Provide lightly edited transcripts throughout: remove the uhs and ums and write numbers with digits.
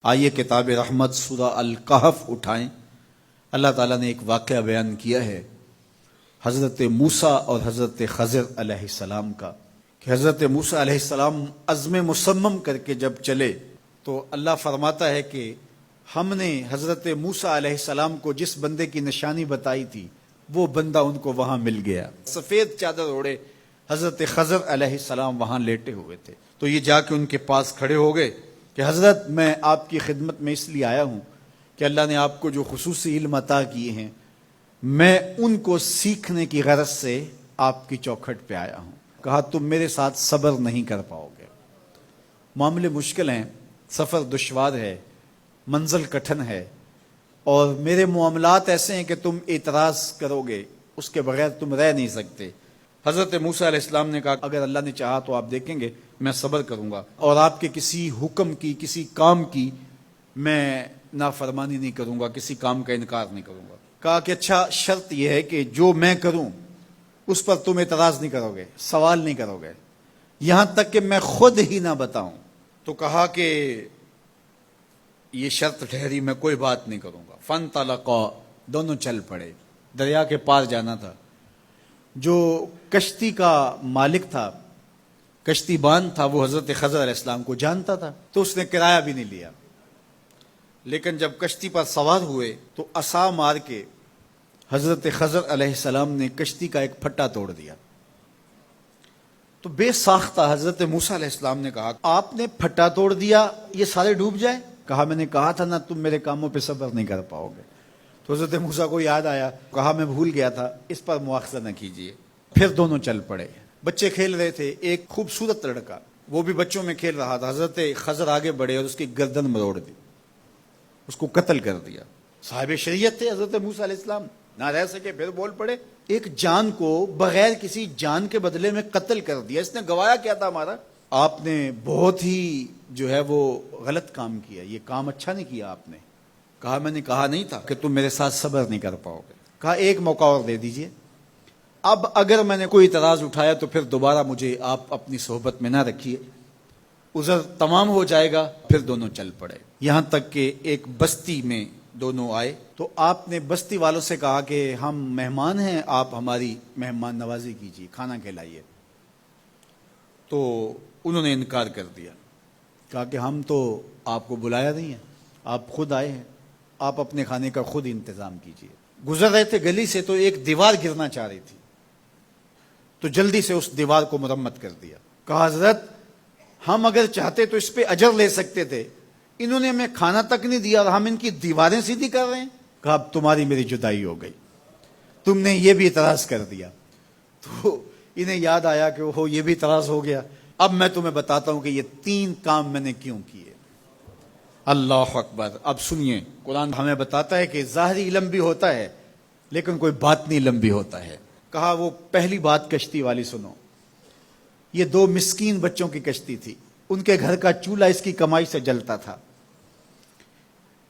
آئیے کتاب رحمت سورہ الکہف اٹھائیں۔ اللہ تعالیٰ نے ایک واقعہ بیان کیا ہے حضرت موسیٰ اور حضرت خضر علیہ السلام کا، کہ حضرت موسیٰ علیہ السلام عزم مصمم کر کے جب چلے تو اللہ فرماتا ہے کہ ہم نے حضرت موسیٰ علیہ السلام کو جس بندے کی نشانی بتائی تھی وہ بندہ ان کو وہاں مل گیا۔ سفید چادر اوڑے حضرت خضر علیہ السلام وہاں لیٹے ہوئے تھے، تو یہ جا کے ان کے پاس کھڑے ہو گئے کہ حضرت میں آپ کی خدمت میں اس لیے آیا ہوں کہ اللہ نے آپ کو جو خصوصی علم عطا کیے ہیں میں ان کو سیکھنے کی غرض سے آپ کی چوکھٹ پہ آیا ہوں۔ کہا تم میرے ساتھ صبر نہیں کر پاؤ گے، معاملے مشکل ہیں، سفر دشوار ہے، منزل کٹھن ہے، اور میرے معاملات ایسے ہیں کہ تم اعتراض کرو گے اس کے بغیر تم رہ نہیں سکتے۔ حضرت موسیٰ علیہ السلام نے کہا اگر اللہ نے چاہا تو آپ دیکھیں گے میں صبر کروں گا اور آپ کے کسی حکم کی کسی کام کی میں نافرمانی نہیں کروں گا، کسی کام کا انکار نہیں کروں گا۔ کہا کہ اچھا شرط یہ ہے کہ جو میں کروں اس پر تم اعتراض نہیں کرو گے، سوال نہیں کرو گے، یہاں تک کہ میں خود ہی نہ بتاؤں۔ تو کہا کہ یہ شرط ٹھہری، میں کوئی بات نہیں کروں گا۔ فانطلقا، دونوں چل پڑے، دریا کے پار جانا تھا۔ جو کشتی کا مالک تھا، کشتی بان تھا، وہ حضرت خضر علیہ السلام کو جانتا تھا تو اس نے کرایہ بھی نہیں لیا، لیکن جب کشتی پر سوار ہوئے تو عصا مار کے حضرت خضر علیہ السلام نے کشتی کا ایک پھٹا توڑ دیا۔ تو بے ساختہ حضرت موسیٰ علیہ السلام نے کہا آپ نے پھٹا توڑ دیا، یہ سارے ڈوب جائیں؟ کہا میں نے کہا تھا نا تم میرے کاموں پہ صبر نہیں کر پاؤ گے۔ تو حضرت موسیٰ کو یاد آیا، کہا میں بھول گیا تھا، اس پر مواخذہ نہ کیجیے۔ پھر دونوں چل پڑے، بچے کھیل رہے تھے، ایک خوبصورت لڑکا وہ بھی بچوں میں کھیل رہا تھا۔ حضرت خضر آگے بڑھے اور اس کی گردن مروڑ دی، اس کو قتل کر دیا۔ صاحب شریعت تھے حضرت موسیٰ علیہ السلام، نہ رہ سکے، پھر بول پڑے ایک جان کو بغیر کسی جان کے بدلے میں قتل کر دیا، اس نے گوایا کیا تھا ہمارا؟ آپ نے بہت ہی جو ہے وہ غلط کام کیا، یہ کام اچھا نہیں کیا آپ نے۔ کہا میں نے کہا نہیں تھا کہ تم میرے ساتھ صبر نہیں کر پاؤ گے۔ کہا ایک موقع اور دے دیجئے، اب اگر میں نے کوئی اعتراض اٹھایا تو پھر دوبارہ مجھے آپ اپنی صحبت میں نہ رکھیے، عذر تمام ہو جائے گا۔ پھر دونوں چل پڑے، یہاں تک کہ ایک بستی میں دونوں آئے تو آپ نے بستی والوں سے کہا کہ ہم مہمان ہیں، آپ ہماری مہمان نوازی کیجیے، کھانا کھلائیے۔ تو انہوں نے انکار کر دیا، کہا کہ ہم تو آپ کو بلایا نہیں ہے، آپ خود آئے ہیں، آپ اپنے کھانے کا خود انتظام کیجیے۔ گزر رہے تھے گلی سے تو ایک دیوار گرنا چاہ رہی تھی، تو جلدی سے اس دیوار کو مرمت کر دیا۔ کہا حضرت ہم اگر چاہتے تو اس پہ اجر لے سکتے تھے، انہوں نے ہمیں کھانا تک نہیں دیا اور ہم ان کی دیواریں سیدھی کر رہے ہیں۔ کہا اب تمہاری میری جدائی ہو گئی، تم نے یہ بھی اعتراض کر دیا۔ تو انہیں یاد آیا کہ وہ یہ بھی اعتراض ہو گیا، اب میں تمہیں بتاتا ہوں کہ یہ 3 کام میں نے کیوں کیے۔ اللہ اکبر۔ اب سنیے، قرآن ہمیں بتاتا ہے کہ ظاہری علم بھی ہوتا ہے لیکن کوئی باطنی علم بھی ہوتا ہے۔ کہا وہ پہلی بات کشتی والی سنو، یہ 2 مسکین بچوں کی کشتی تھی، ان کے گھر کا چولہا اس کی کمائی سے جلتا تھا۔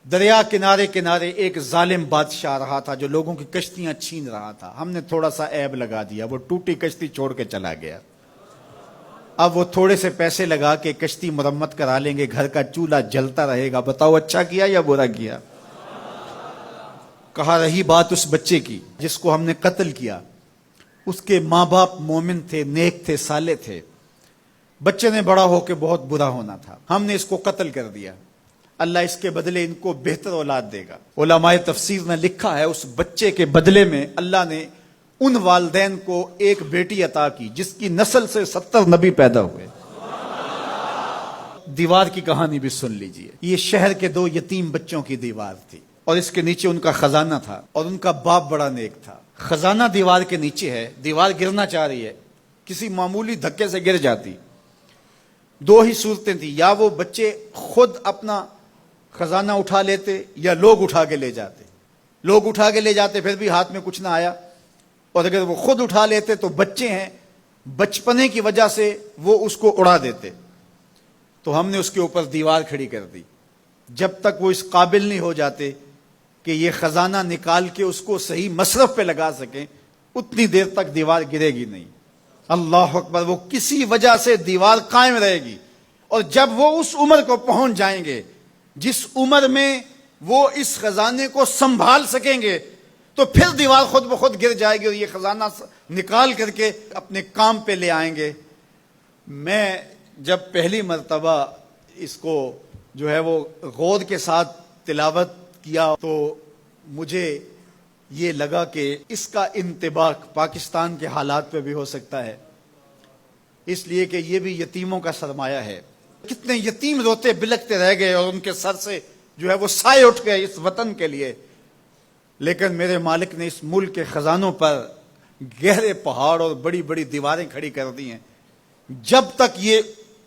دریا کنارے کنارے ایک ظالم بادشاہ رہا تھا جو لوگوں کی کشتیاں چھین رہا تھا، ہم نے تھوڑا سا عیب لگا دیا، وہ ٹوٹی کشتی چھوڑ کے چلا گیا۔ اب وہ تھوڑے سے پیسے لگا کے کشتی مرمت کرا لیں گے، گھر کا چولہا جلتا رہے گا، بتاؤ اچھا کیا یا برا کیا؟ کہا رہی بات اس بچے کی جس کو ہم نے قتل کیا، اس کے ماں باپ مومن تھے، نیک تھے، صالح تھے، بچے نے بڑا ہو کے بہت برا ہونا تھا، ہم نے اس کو قتل کر دیا، اللہ اس کے بدلے ان کو بہتر اولاد دے گا۔ علماء تفسیر نے لکھا ہے اس بچے کے بدلے میں اللہ نے ان والدین کو ایک بیٹی عطا کی جس کی نسل سے 70 نبی پیدا ہوئے۔ دیوار کی کہانی بھی سن لیجئے، یہ شہر کے 2 یتیم بچوں کی دیوار تھی اور اس کے نیچے ان کا خزانہ تھا اور ان کا باپ بڑا نیک تھا۔ خزانہ دیوار کے نیچے ہے، دیوار گرنا چاہ رہی ہے، کسی معمولی دھکے سے گر جاتی۔ 2 ہی صورتیں تھیں، یا وہ بچے خود اپنا خزانہ اٹھا لیتے یا لوگ اٹھا کے لے جاتے۔ لوگ اٹھا کے لے جاتے پھر بھی ہاتھ میں کچھ نہ آیا، اور اگر وہ خود اٹھا لیتے تو بچے ہیں، بچپنے کی وجہ سے وہ اس کو اڑا دیتے۔ تو ہم نے اس کے اوپر دیوار کھڑی کر دی، جب تک وہ اس قابل نہیں ہو جاتے کہ یہ خزانہ نکال کے اس کو صحیح مصرف پہ لگا سکیں، اتنی دیر تک دیوار گرے گی نہیں۔ اللہ اکبر۔ وہ کسی وجہ سے دیوار قائم رہے گی، اور جب وہ اس عمر کو پہنچ جائیں گے جس عمر میں وہ اس خزانے کو سنبھال سکیں گے تو پھر دیوار خود بخود گر جائے گی اور یہ خزانہ نکال کر کے اپنے کام پہ لے آئیں گے۔ میں جب پہلی مرتبہ اس کو جو ہے وہ غور کے ساتھ تلاوت کیا تو مجھے یہ لگا کہ اس کا انطباق پاکستان کے حالات پہ بھی ہو سکتا ہے، اس لیے کہ یہ بھی یتیموں کا سرمایہ ہے۔ کتنے یتیم روتے بلکتے رہ گئے اور ان کے سر سے جو ہے وہ سائے اٹھ گئے اس وطن کے لیے، لیکن میرے مالک نے اس ملک کے خزانوں پر گہرے پہاڑ اور بڑی بڑی دیواریں کھڑی کر دی ہیں۔ جب تک یہ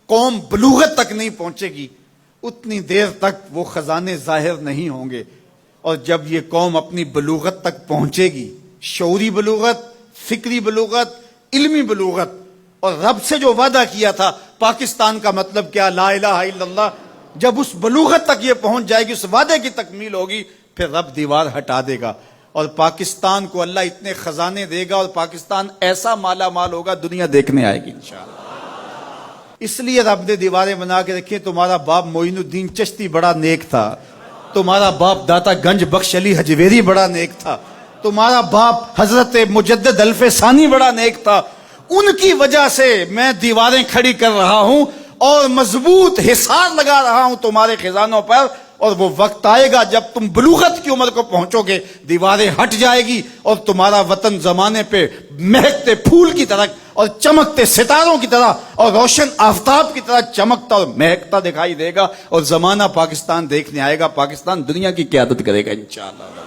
قوم بلوغت تک نہیں پہنچے گی اتنی دیر تک وہ خزانے ظاہر نہیں ہوں گے، اور جب یہ قوم اپنی بلوغت تک پہنچے گی، شعوری بلوغت، فکری بلوغت، علمی بلوغت، اور رب سے جو وعدہ کیا تھا پاکستان کا مطلب کیا، لا الہ الا اللہ، جب اس بلوغت تک یہ پہنچ جائے گی، اس وعدے کی تکمیل ہوگی، پھر رب دیوار ہٹا دے گا اور پاکستان کو اللہ اتنے خزانے دے گا اور پاکستان ایسا مالا مال ہوگا دنیا دیکھنے آئے گی انشاءاللہ۔ اس لیے رب نے دیواریں بنا کے رکھی۔ تمہارا باپ معین الدین چشتی بڑا نیک تھا، تمہارا باپ داتا گنج بخش علی حجویری بڑا نیک تھا، تمہارا باپ حضرت مجدد الف ثانی بڑا نیک تھا، ان کی وجہ سے میں دیواریں کھڑی کر رہا ہوں اور مضبوط حصار لگا رہا ہوں تمہارے خزانوں پر، اور وہ وقت آئے گا جب تم بلوغت کی عمر کو پہنچو گے، دیواریں ہٹ جائے گی اور تمہارا وطن زمانے پہ مہکتے پھول کی طرح اور چمکتے ستاروں کی طرح اور روشن آفتاب کی طرح چمکتا اور مہکتا دکھائی دے گا، اور زمانہ پاکستان دیکھنے آئے گا، پاکستان دنیا کی قیادت کرے گا انشاءاللہ۔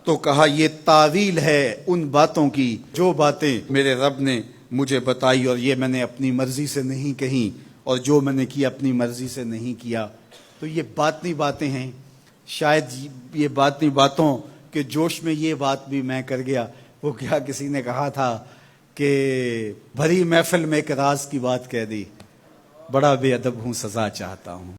تو کہا یہ تعویل ہے ان باتوں کی جو باتیں میرے رب نے مجھے بتائی، اور یہ میں نے اپنی مرضی سے نہیں کہی، اور جو میں نے کیا اپنی مرضی سے نہیں کیا۔ تو یہ باطنی باتیں ہیں، شاید یہ باطنی باتوں کے جوش میں یہ بات بھی میں کر گیا۔ وہ کیا کسی نے کہا تھا کہ بھری محفل میں ایک راز کی بات کہہ دی، بڑا بے ادب ہوں سزا چاہتا ہوں۔